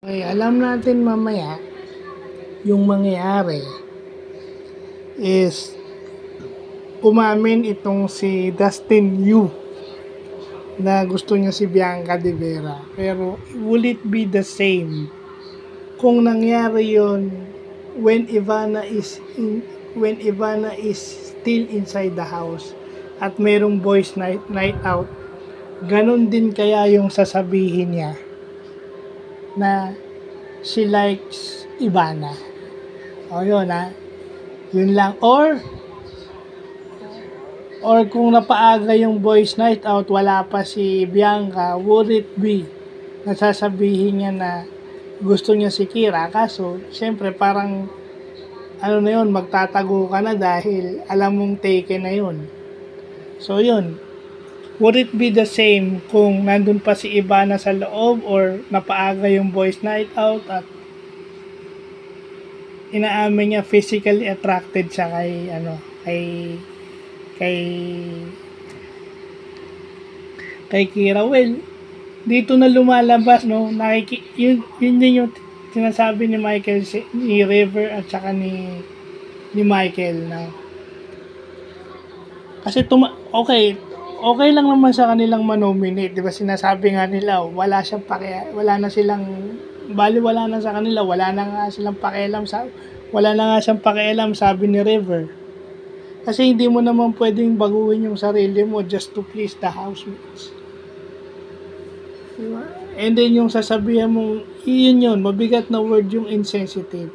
Okay, alam natin mamaya yung mangyayari is umamin itong si Dustin Yu na gusto niya si Bianca De Vera. Pero will it be the same kung nangyari yon when when Ivana is still inside the house at merong boys night out? Ganon din kaya yung sasabihin niya na she likes Ivana. O yun ha. Yun lang. Or kung napaaga yung boys night out, wala pa si Bianca, would it be nasasabihin niya na gusto niya si Kira? Kaso, syempre parang ano na yun, magtatago ka na dahil alam mong taken na yun. So yun. Would it be the same kung nandun pa si Ivana sa loob or napaaga yung boys night out at inaamin niya physically attracted siya kay Kira? Well, dito na lumalabas, no, yun din yung sinasabi ni River at saka ni Michael na kasi okay lang naman sa kanilang manominate, 'di ba? Sinasabi nga nila wala na sa kanila, wala na nga siyang pakialam, sabi ni River. Kasi hindi mo naman pwedeng baguhin yung sarili mo just to please the housemates. Diba? And then yung sasabihan mo, yun, mabigat na word yung insensitive.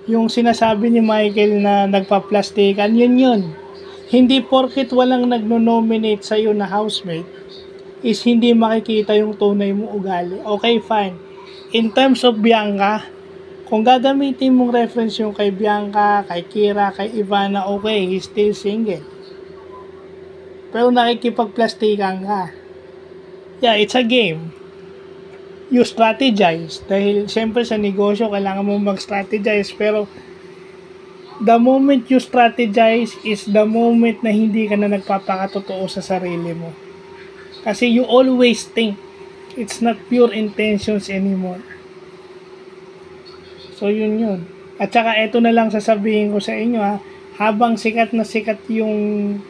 Yung sinasabi ni Michael na nagpa-plastikan, yun. Hindi porket walang nagno-nominate sa'yo na housemate is hindi makikita yung tunay mong ugali. Okay, fine. In terms of Bianca, kung gagamitin mong reference yung kay Bianca, kay Kira, kay Ivana, okay, he's still single. Pero nakikipag-plastikan ka. Yeah, it's a game. You strategize. Dahil siyempre sa negosyo, kailangan mo mag-strategize. Pero the moment you strategize is the moment na hindi ka na nagpapakatotoo sa sarili mo. Kasi you always think. It's not pure intentions anymore. So yun. At saka ito na lang sasabihin ko sa inyo ha. Habang sikat na sikat yung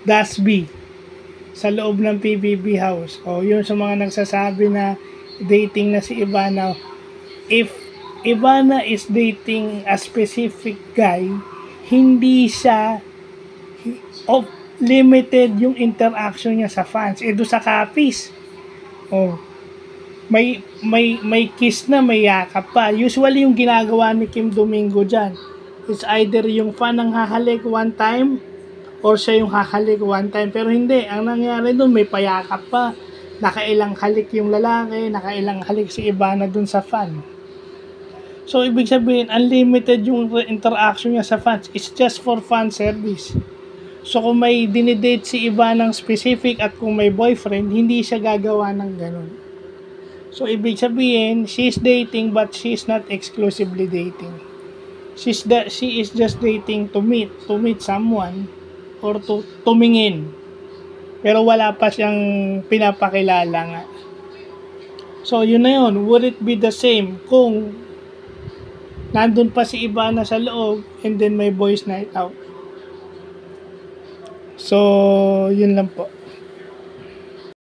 Dasby sa loob ng PBB house. O yun sa mga nagsasabi na dating na si Ivana. If Ivana is dating a specific guy, hindi siya limited yung interaction niya sa fans. Do sa copies. May kiss na, may yakap pa. Usually yung ginagawa ni Kim Domingo dyan, it's either yung fan ang hahalik one time or siya yung hahalik one time. Pero hindi, ang nangyari dun, may payakap pa. Nakailang halik yung lalaki, nakailang halik si Ivana dun sa fan. So, ibig sabihin, unlimited yung interaction niya sa fans. It's just for fan service. So, kung may dinidate si Ivana ng specific at kung may boyfriend, hindi siya gagawa ng ganun. So, ibig sabihin, she's dating but she's not exclusively dating. She is just dating to meet someone or to tumingin. Pero wala pa siyang pinapakilala nga. So, yun na yun. Would it be the same kung nandun pa si Ivana sa loob and then may boys night out? So, yun lang po.